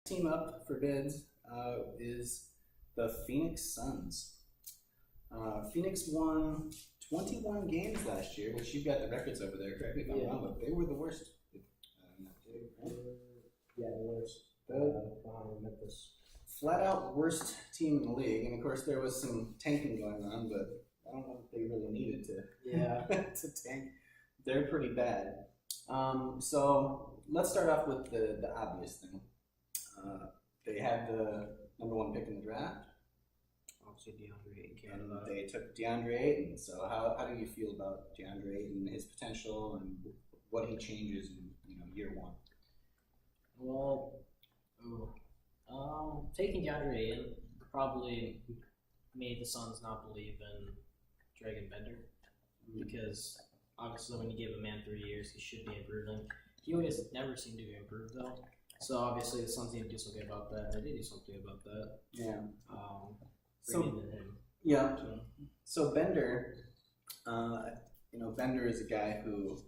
Team up for bids is the Phoenix Suns. Phoenix won 21 games last year, which you've got the records over there. Correct me if I'm wrong, but they were the worst. Yeah, the worst. Memphis. Flat out worst team in the league, and of course there was some tanking going on, but I don't know if they really needed to. Yeah. to tank. They're pretty bad. So let's start off with the obvious thing. They had the #1 pick in the draft. Obviously, DeAndre Ayton. And they took DeAndre Ayton. So how do you feel about DeAndre Ayton, his potential, and what he changes in year one? Well, taking DeAndre Ayton probably made the Suns not believe in Dragon Bender because obviously when you give a man 3 years, he should be improving. He always never seemed to be improved though. So obviously the Suns need to do something about that. They did do something about that. Yeah. Bringing in him. Yeah. So Bender, Bender is a guy who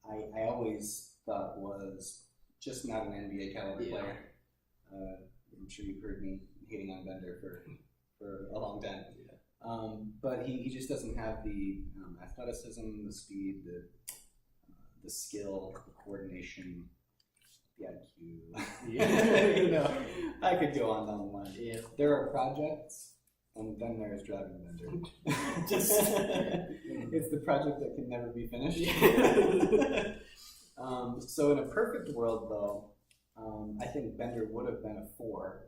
I always thought was just not an NBA caliber player. I'm sure you've heard me hating on Bender for a long time. Yeah. But he just doesn't have the athleticism, the speed, the skill, the coordination, the IQ. Yeah. I could go on down the line. Yeah. There are projects, and then there's driving Bender. It's the project that can never be finished. So in a perfect world, though, I think Bender would have been a 4.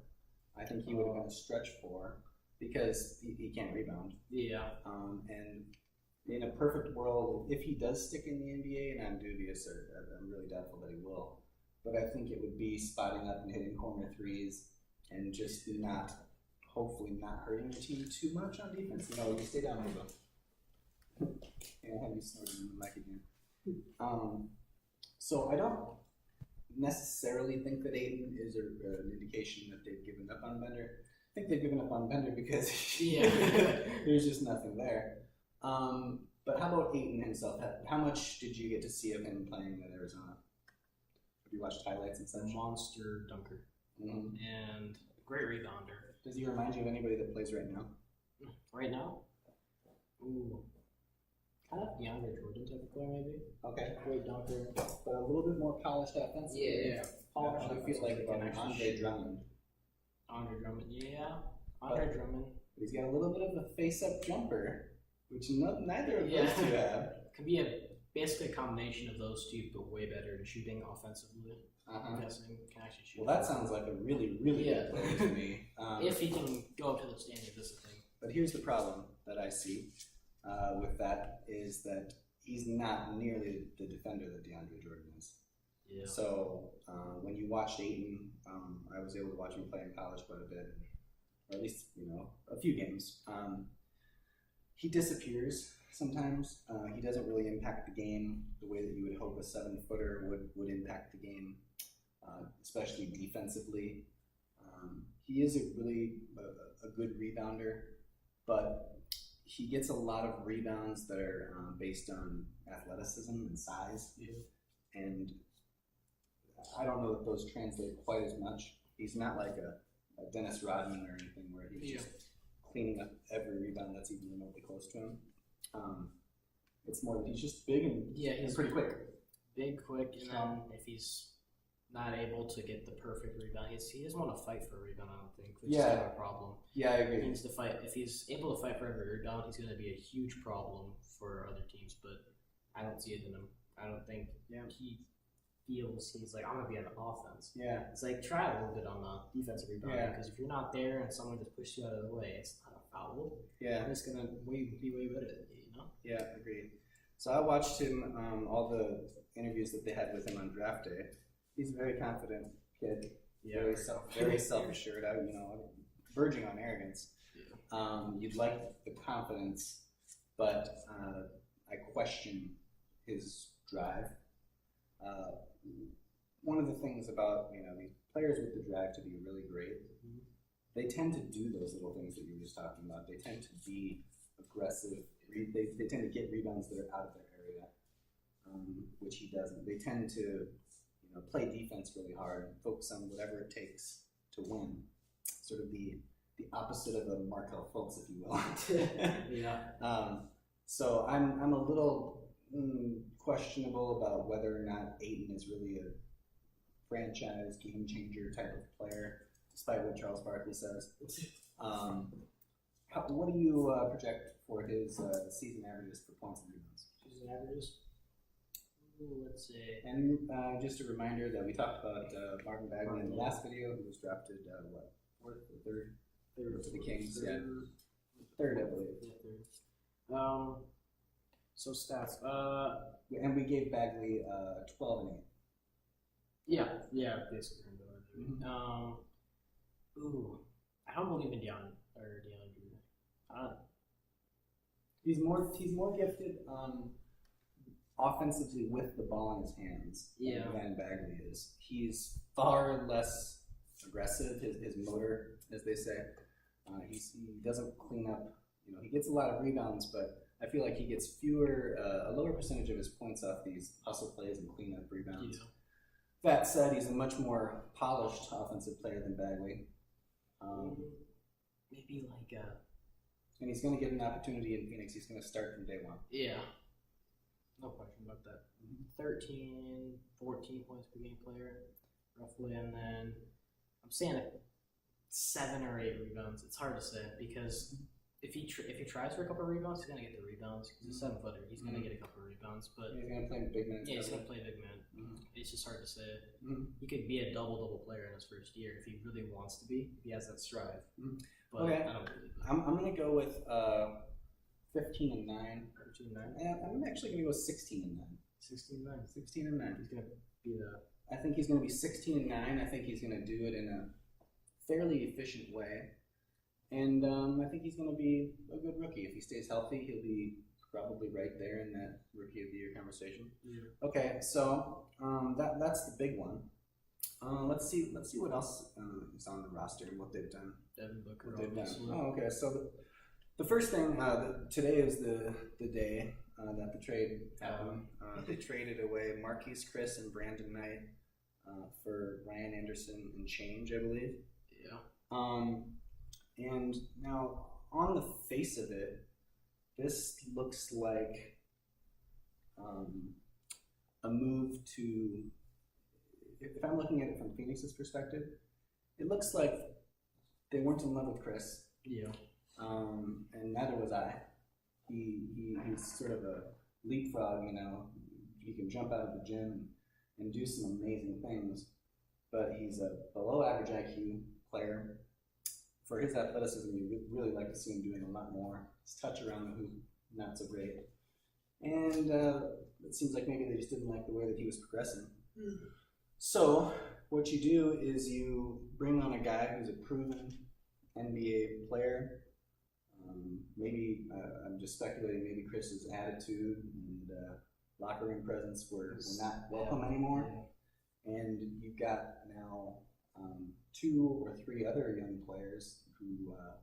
I think he would have been a stretch 4 because he can't rebound. Yeah. And in a perfect world, if he does stick in the NBA, and I'm dubious, or I'm really doubtful that he will, but I think it would be spotting up and hitting corner threes and just hopefully not hurting your team too much on defense. You stay down a little bit. And I have you snorting in the mic again. So I don't necessarily think that Ayton is an indication that they've given up on Bender. I think they've given up on Bender because there's just nothing there. But how about Ayton himself? How much did you get to see of him playing in Arizona? Have you watched highlights and such? Monster dunker. Mm-hmm. And great rebounder. Does he remind you of anybody that plays right now? Right now? Ooh. Kind of DeAndre Jordan type of player, maybe. Okay. Great dunker. But a little bit more polished offensively. Yeah. Polished. I feel like Andre Drummond. Andre Drummond, yeah. Andre Drummond. But he's got a little bit of a face-up jumper, which neither of those two have. Could be basically a combination of those two, but way better in shooting offensively. I'm guessing can actually shoot. Well, that sounds like a really, really good player to me. If he can go up to the standard, this is the thing. But here's the problem that I see with that is that he's not nearly the defender that DeAndre Jordan is. Yeah. So when you watch Ayton, I was able to watch him play in college quite a bit, or at least a few games. He disappears sometimes. He doesn't really impact the game the way that you would hope a 7-footer would impact the game, especially defensively. He is a good rebounder, but he gets a lot of rebounds that are based on athleticism and size. Yeah. And I don't know that those translate quite as much. He's not like a Dennis Rodman or anything where he's just cleaning up every rebound that's even remotely close to him. It's more that he's just big and he's pretty quick. Big, quick, and then if he's not able to get the perfect rebound, he doesn't want to fight for a rebound, I don't think, which is kind of a problem. Yeah, I agree. He needs to fight. If he's able to fight for every rebound, he's going to be a huge problem for other teams, but I don't see it in him. I don't think he feels he's like, I'm going to be on the offense. Yeah. It's like, try a little bit on the defensive rebound, because if you're not there and someone just pushes you out of the way, it's not a foul. Yeah. It's going to be way better than you, Yeah, agreed. So I watched him, all the interviews that they had with him on draft day. He's a very confident kid, very self-assured, verging on arrogance. Yeah. You'd like the confidence, but I question his drive. One of the things about these players with the drive to be really great, they tend to do those little things that you were just talking about. They tend to be aggressive. They tend to get rebounds that are out of their area, which he doesn't. They tend to play defense really hard, focus on whatever it takes to win. Sort of the opposite of a Markel Fultz, if you will. Yeah. So I'm a little questionable about whether or not Ayton is really a franchise game changer type of player, despite what Charles Barkley says. What do you project for his season averages for points and rebounds? Season averages? Ooh, let's see. And just a reminder that we talked about Marvin Bagley in the last video, who was drafted, fourth or third? Third to the Kings, yeah. Third, I believe. Yeah, third. So stats. And we gave Bagley 12 and 8. Yeah, basically. Ooh, I don't believe in DeAndre. He's more gifted offensively with the ball in his hands than Bagley is. He's far less aggressive. His motor, as they say, he doesn't clean up. He gets a lot of rebounds, but I feel like he gets a lower percentage of his points off these hustle plays and cleanup rebounds. Yeah. That said, he's a much more polished offensive player than Bagley. Maybe like and he's going to get an opportunity in Phoenix. He's going to start from day one. Yeah. No question about that. 13, 14 points per game player, roughly, and then I'm saying 7 or 8 rebounds. It's hard to say because if he tries for a couple of rebounds, he's gonna get the rebounds. He's a 7-footer. He's gonna get a couple of rebounds, but he's gonna play big minutes. Yeah, he's gonna play big man. It's just hard to say. He could be a double player in his first year if he really wants to be. If he has that strive. But okay. I don't believe it. I'm gonna go with 15 and 9. 15 and 9. And I'm actually gonna go with 16 and 9. 16 and 9. 16 and 9. He's gonna be the. I think he's gonna be 16 and 9. I think he's gonna do it in a fairly efficient way. And I think he's going to be a good rookie. If he stays healthy, he'll be probably right there in that Rookie of the Year conversation. Yeah. Okay, so that's the big one. Let's see what else is on the roster and what they've done. Devin Booker. Oh, okay. So the first thing, today is the day that the trade happened. They traded away Marquise Chris and Brandon Knight for Ryan Anderson and change, I believe. Yeah. And now, on the face of it, this looks like a move to, if I'm looking at it from Phoenix's perspective, it looks like they weren't in love with Chris. Yeah. And neither was I. He's sort of a leapfrog, He can jump out of the gym and do some amazing things, but he's a below average IQ player. For his athleticism, you would really like to see him doing a lot more. His touch around the hoop, not so great. And it seems like maybe they just didn't like the way that he was progressing. So what you do is you bring on a guy who's a proven NBA player. Maybe, I'm just speculating, maybe Chris's attitude and locker room presence were not welcome anymore. And you've got now 2 or 3 other young players who are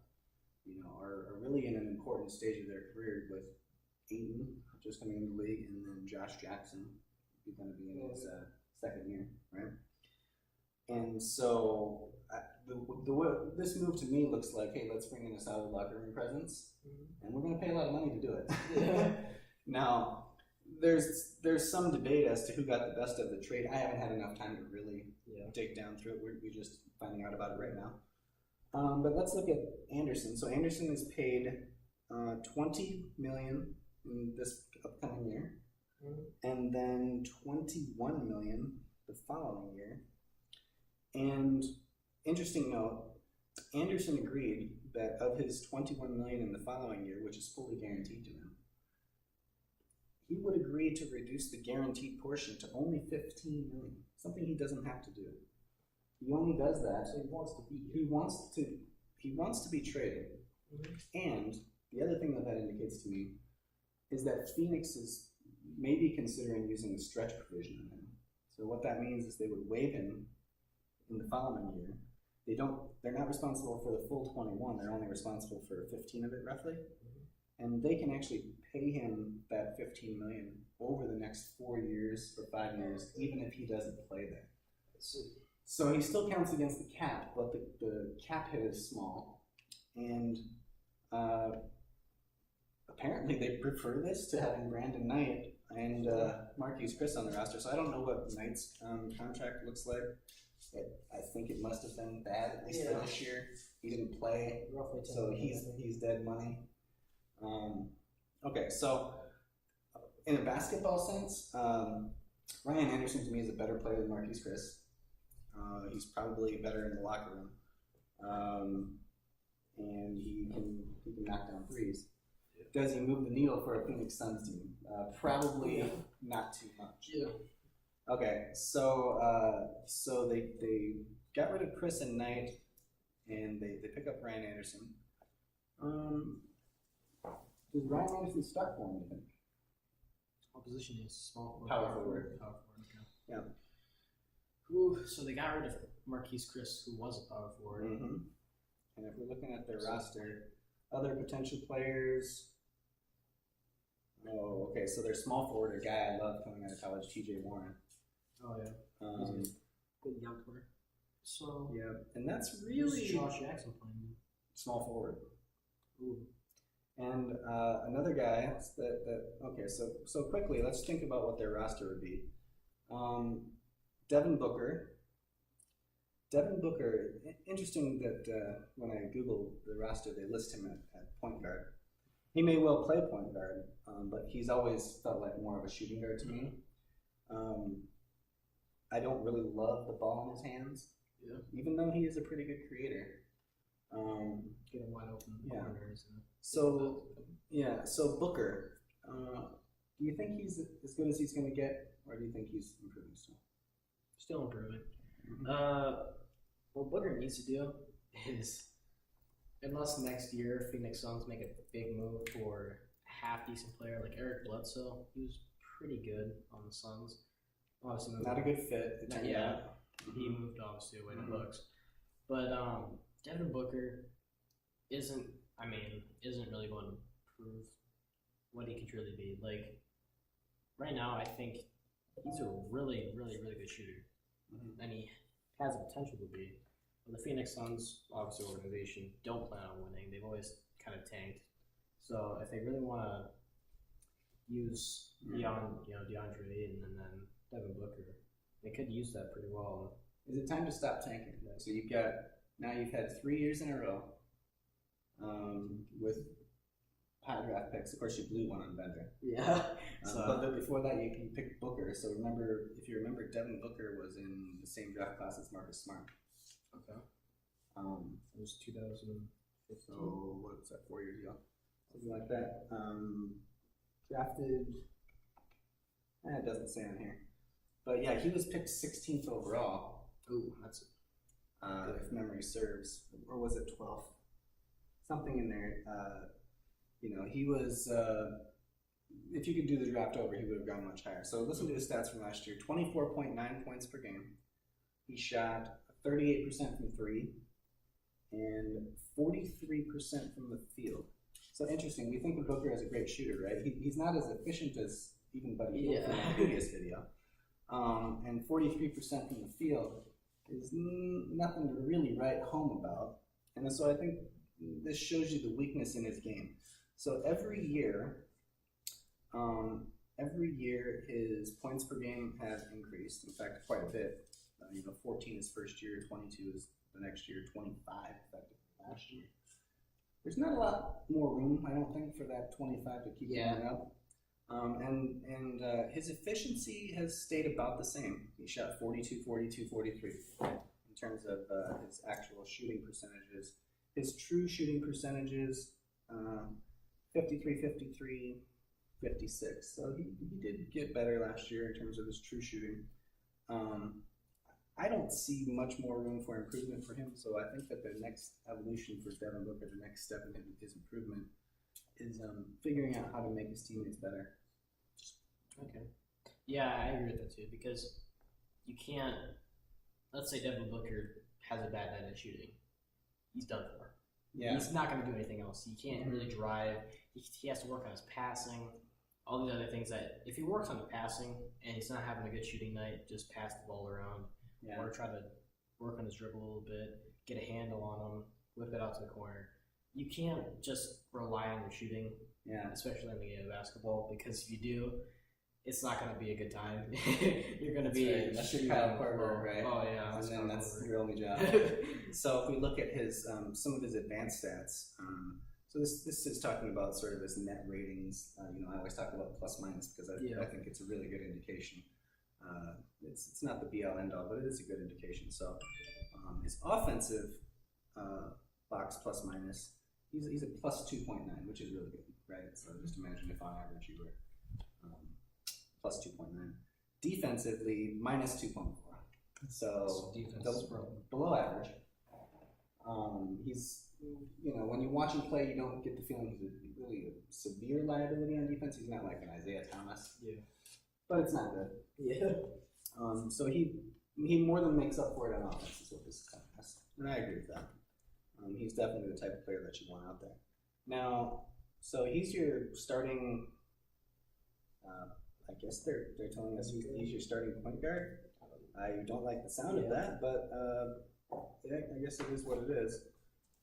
really in an important stage of their career, with Ayton just coming into the league, and then Josh Jackson, who's going to be in his second year, right? And so this move to me looks like, hey, let's bring in a solid locker room presence, and we're going to pay a lot of money to do it. Now, there's some debate as to who got the best of the trade. I haven't had enough time to really dig down through it. We're just finding out about it right now. But let's look at Anderson. So Anderson is paid $20 million in this upcoming year, and then $21 million the following year. And interesting note, Anderson agreed that of his $21 million in the following year, which is fully guaranteed to him, he would agree to reduce the guaranteed portion to only $15 million, something he doesn't have to do. He only does that. So he wants to be traded. And the other thing that indicates to me is that Phoenix is maybe considering using the stretch provision on him. So what that means is they would waive him in the following year. They're not responsible for the full 21. They're only responsible for 15 of it, roughly. and they can actually pay him that $15 million over the next 4 years or 5 years, even if he doesn't play there. So he still counts against the cap, but the cap hit is small, and apparently they prefer this to having Brandon Knight and Marquise Chris on the roster. So I don't know what Knight's contract looks like. I think it must have been bad, at least for this year. He didn't play, so he's dead money. Okay, so in a basketball sense, Ryan Anderson to me is a better player than Marquise Chris. He's probably better in the locker room, and he can knock down threes. Does he move the needle for a Phoenix Suns team? Probably not too much. Yeah. Okay, so they got rid of Chris and Knight, and they pick up Ryan Anderson. Does Ryan Anderson start for him, you think? What position is small? Power forward. Power forward. Okay. Yeah. Ooh, so they got rid of Marquise Chris, who was a power forward. Mm-hmm. And if we're looking at their roster, other potential players. Oh, okay. So their small forward, a guy I love coming out of college, T.J. Warren. Oh yeah. Good young player. So yeah, and that's really Josh Jackson playing small forward. Ooh. And another guy that okay. So quickly, let's think about what their roster would be. Devin Booker. Interesting that when I Google the roster, they list him at point guard. He may well play point guard, but he's always felt like more of a shooting guard to me. I don't really love the ball in his hands, even though he is a pretty good creator. Getting wide open corners. So Booker, do you think he's as good as he's going to get, or do you think he's improving still? Still improving. Mm-hmm. What Booker needs to do is, unless next year Phoenix Suns make a big move for a half-decent player like Eric Bledsoe, he was pretty good on the Suns. Obviously, not a good fit. He moved obviously away to Bucks, but Devin Booker isn't really going to prove what he can truly be. Like right now, I think he's a really, really, really good shooter, and he has the potential to be. But the Phoenix Suns, obviously, organization don't plan on winning. They've always kind of tanked. So if they really want to use DeAndre and then Devin Booker, they could use that pretty well. Is it time to stop tanking? So you've had 3 years in a row with high draft picks. Of course, you blew one on Bender. Yeah. But before that, you picked Booker. So if you remember, Devin Booker was in the same draft class as Marcus Smart. Okay. It was 2015. So what's that? 4 years ago, something like that. Drafted. It doesn't say on here, but yeah, he was picked 16th overall. Ooh, that's if memory serves, or was it 12th? Something in there. He was. If you could do the draft over, he would have gone much higher. So listen to his stats from last year: 24.9 points per game. He shot 38% from three and 43% from the field. So interesting. We think of Booker as a great shooter, right? He's not as efficient as even Buddy Hield from the previous video. And 43% from the field is nothing to really write home about. And so I think this shows you the weakness in his game. So every year his points per game has increased. In fact, quite a bit. 14 is first year, 22 is the next year, 25 effectively last year. There's not a lot more room, I don't think, for that 25 to keep going up. And his efficiency has stayed about the same. He shot 42, 42, 43 in terms of his actual shooting percentages. His true shooting percentages, 53, 53, 56. So he did get better last year in terms of his true shooting. I don't see much more room for improvement for him, so I think that the next evolution for Devin Booker, the next step in his improvement, is figuring out how to make his teammates better. Okay. Yeah, I agree with that too, because you can't, let's say Devin Booker has a bad night at shooting. He's done for. Yeah. He's not going to do anything else. He can't really drive. He has to work on his passing. All these other things that if he works on the passing and he's not having a good shooting night, just pass the ball around or try to work on his dribble a little bit, get a handle on him, whip it out to the corner. You can't just rely on your shooting, especially in the game of basketball, because if you do, it's not going to be a good time. You're going to be that's your Kyle Korver, right? Oh yeah, and then that's your only job. So if we look at his some of his advanced stats, so this is talking about sort of his net ratings. I always talk about plus minus because I think it's a really good indication. It's not the be all end all, but it is a good indication. So his offensive box plus minus, he's a plus 2.9, which is really good, right? So just imagine if on average you were plus 2.9. Defensively, minus 2.4. So below average. He's, when you watch him play, you don't get the feeling he's really a severe liability on defense. He's not like an Isaiah Thomas. Yeah. But it's not good. Yeah. So he more than makes up for it on offense, is what this is telling us. And I agree with that. He's definitely the type of player that you want out there. Now, so he's your starting, I guess they're telling us he's your starting point guard. I don't like the sound of that, but I guess it is what it is.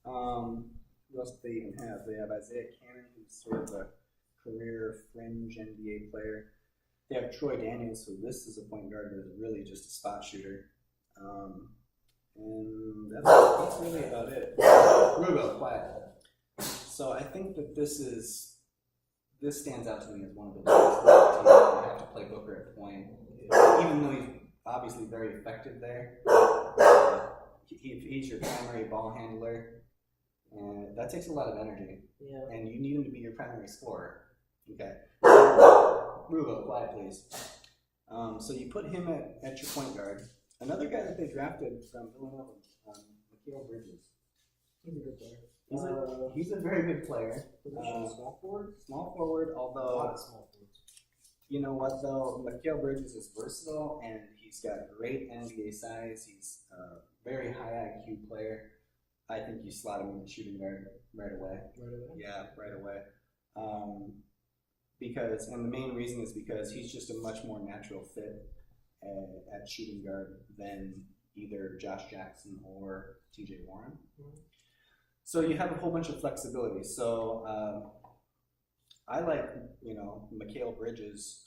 Who else do they even have? They have Isaiah Cannon, who's sort of a career fringe NBA player. They have Troy Daniels, who this is a point guard, but is really just a spot shooter. And that's really about it. Rubo, quiet. So I think that this stands out to me as one of the best teams. You have to play Booker at point, even though he's obviously very effective there. He's your primary ball handler, and that takes a lot of energy. Yeah. And you need him to be your primary scorer. Okay. Rubo, quiet, please. So you put him at your point guard. Another guy that they drafted from Villanova, Mikal Bridges. He's a good player. He's a very good player. Small forward? Small forward, although... A lot of small forwards. You know what, though? Mikal Bridges is versatile, and he's got great NBA size. He's a very high IQ player. I think you slot him in the shooting guard right away. Right away? Yeah, right away. And the main reason is because he's just a much more natural fit at shooting guard than either Josh Jackson or TJ Warren. Mm-hmm. So you have a whole bunch of flexibility. So I like, Mikal Bridges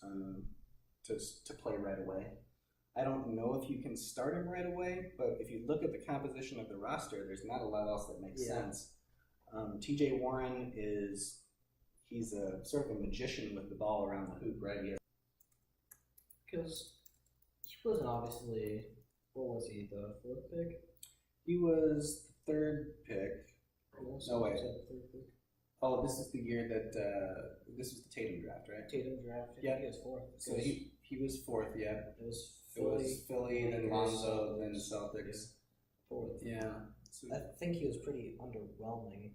to play right away. I don't know if you can start him right away, but if you look at the composition of the roster, there's not a lot else that makes sense. TJ Warren he's a sort of a magician with the ball around the hoop, right? Because he wasn't obviously, what was he, the fourth pick? He was the third pick. No way. Oh, this is the year that this was the Tatum draft, right? Tatum draft. Yeah, he was fourth. So he was fourth. Yeah. It was Philly, then Lonzo, then Celtics. Fourth. Yeah. So I think he was pretty underwhelming.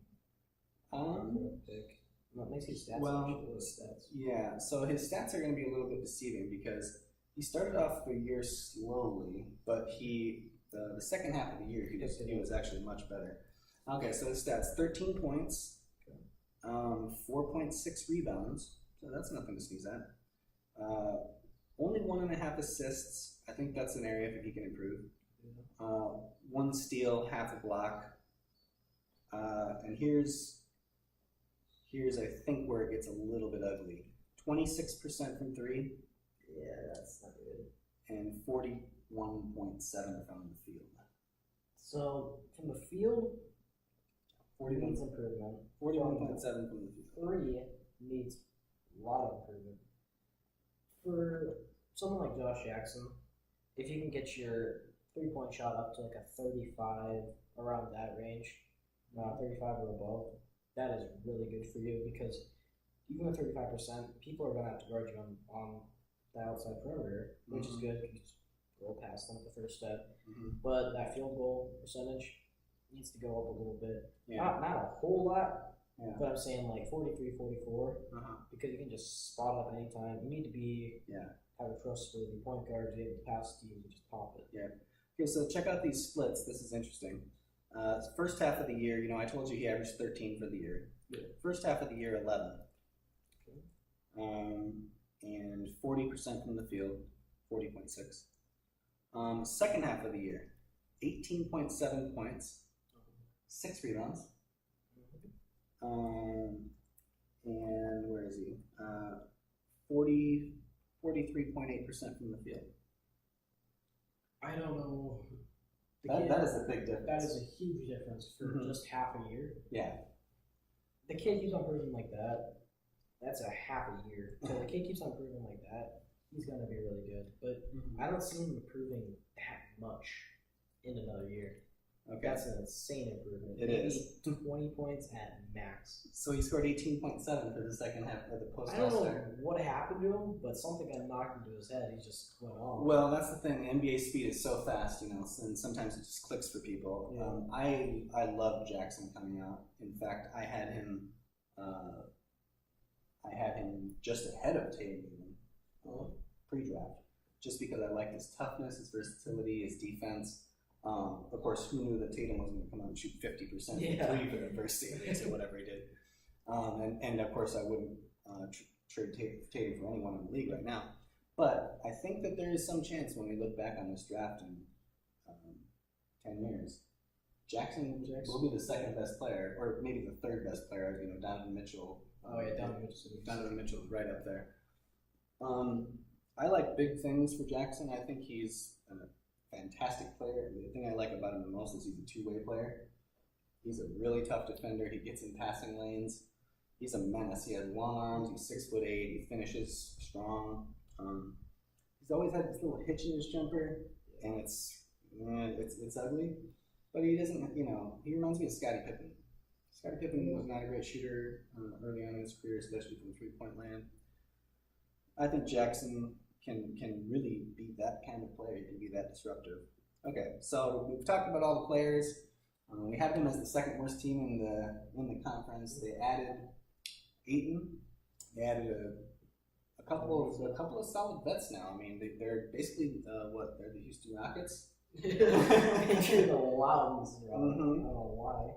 Fourth pick. What makes his stats? Yeah. So his stats are going to be a little bit deceiving because he started off the year slowly, but the second half of the year he was actually much better. Okay, so his stats: 13 points, 4.6 rebounds. So that's nothing to sneeze at. Only 1.5 assists. I think that's an area that he can improve. 1 steal, half a block. And here's I think where it gets a little bit ugly. 26% from 3. Yeah, that's not good. And 41.7 from the field. So from the field, 41 needs improvement. 41.7 from the field. 3 needs a lot of improvement. For someone like Josh Jackson, if you can get your 3-point shot up to like a 35, around that range, 35 or above, that is really good for you because even with 35%, people are going to have to guard you on the outside perimeter, which is good because you just go past them at the first step. Mm-hmm. But that field goal percentage needs to go up a little bit. Yeah. Not a whole lot, but I'm saying like 43, 44, because you can just spot up anytime. You need to be have a trustworthy point guard to be able to pass to you and just pop it. Yeah. Okay, so check out these splits. This is interesting. First half of the year, I told you he averaged 13 for the year. Yeah. First half of the year, 11. Okay. And 40% from the field, 40.6. Second half of the year, 18.7 points, 6 rebounds. And where is he? 43.8% from the field. I don't know. That is a big difference. That is a huge difference for just half a year. Yeah. The kid keeps on improving like that. That's a half a year. So the kid keeps on improving like that. He's gonna be really good. But I don't see him improving that much in another year. Okay. That's an insane improvement. It Maybe is. 20 points at max. So he scored 18.7 for the second half of the post I don't know All-Star. what happened to him, but something got knocked into his head. He just went on. Well, that's the thing. NBA speed is so fast, and sometimes it just clicks for people. Yeah. I love Jackson coming out. In fact, I had him just ahead of Tatum pre-draft, just because I like his toughness, his versatility, his defense. Of course, who knew that Tatum was going to come out and shoot 50% from three for the first series or whatever he did. And of course, I wouldn't trade Tatum for anyone in the league right now. But I think that there is some chance when we look back on this draft in 10 years, Jackson will be the second best player, or maybe the third best player. Donovan Mitchell. Donovan Mitchell is right up there. I like big things for Jackson. I think he's a fantastic player. The thing I like about him the most is he's a two-way player. He's a really tough defender. He gets in passing lanes. He's a menace. He has long arms. He's 6'8". He finishes strong. He's always had this little hitch in his jumper, and it's ugly. But he doesn't. He reminds me of Scottie Pippen. Scottie Pippen was not a great shooter early on in his career, especially from three-point land. I think Jackson can really be that kind of player. He can be that disruptive. Okay, so we've talked about all the players. We have them as the second worst team in the conference. They added Ayton. They added a couple of solid vets now. I mean, they're basically they're the Houston Rockets. Injured a lot of these. I don't know why.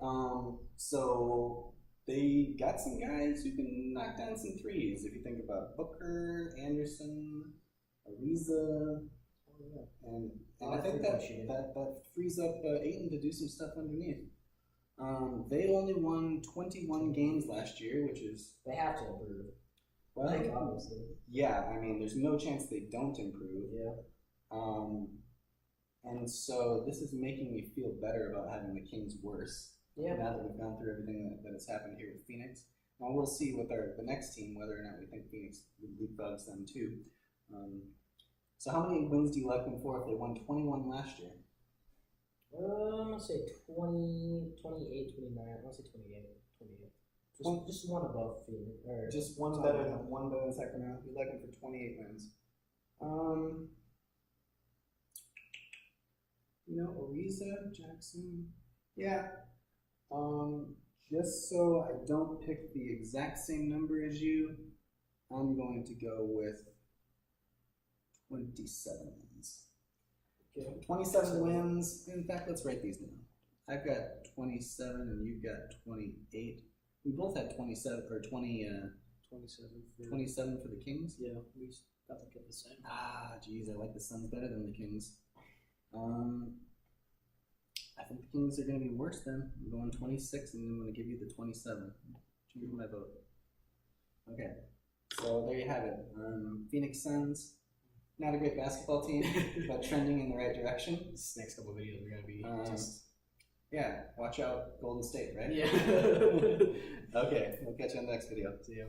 So they got some guys who can knock down some threes. If you think about Booker, Anderson, Ariza, and I think that frees up Ayton to do some stuff underneath. They only won 21 games last year, which is... They have to improve. Well, obviously. Yeah, I mean, there's no chance they don't improve. Yeah. And so this is making me feel better about having the Kings worse. Yeah. Now that we've gone through everything that has happened here with Phoenix. Now we'll see with the next team whether or not we think Phoenix leapfrogs them too. So how many wins do you like them for if they won 21 last year? I'm going to say 20, 28, 29. I'm going to say 28. Just one above Phoenix. Just one better than Sacramento. You'd like them for 28 wins. Ariza, Jackson. Yeah. Just so I don't pick the exact same number as you, I'm going to go with 27 wins. Okay. 27 wins. In fact, let's write these down. I've got 27 and you've got 28. We both had 27 or 20. 27 for the Kings. Yeah, we got to get the same. Geez, I like the Suns better than the Kings. I think the Kings are going to be worse then. I'm going 26 and I'm going to give you the 27. Change my vote. Okay, so there you have it. Phoenix Suns, not a great basketball team, but trending in the right direction. This next couple of videos are going to be yeah, watch out Golden State, right? Yeah. Okay, we'll catch you on the next video. See ya.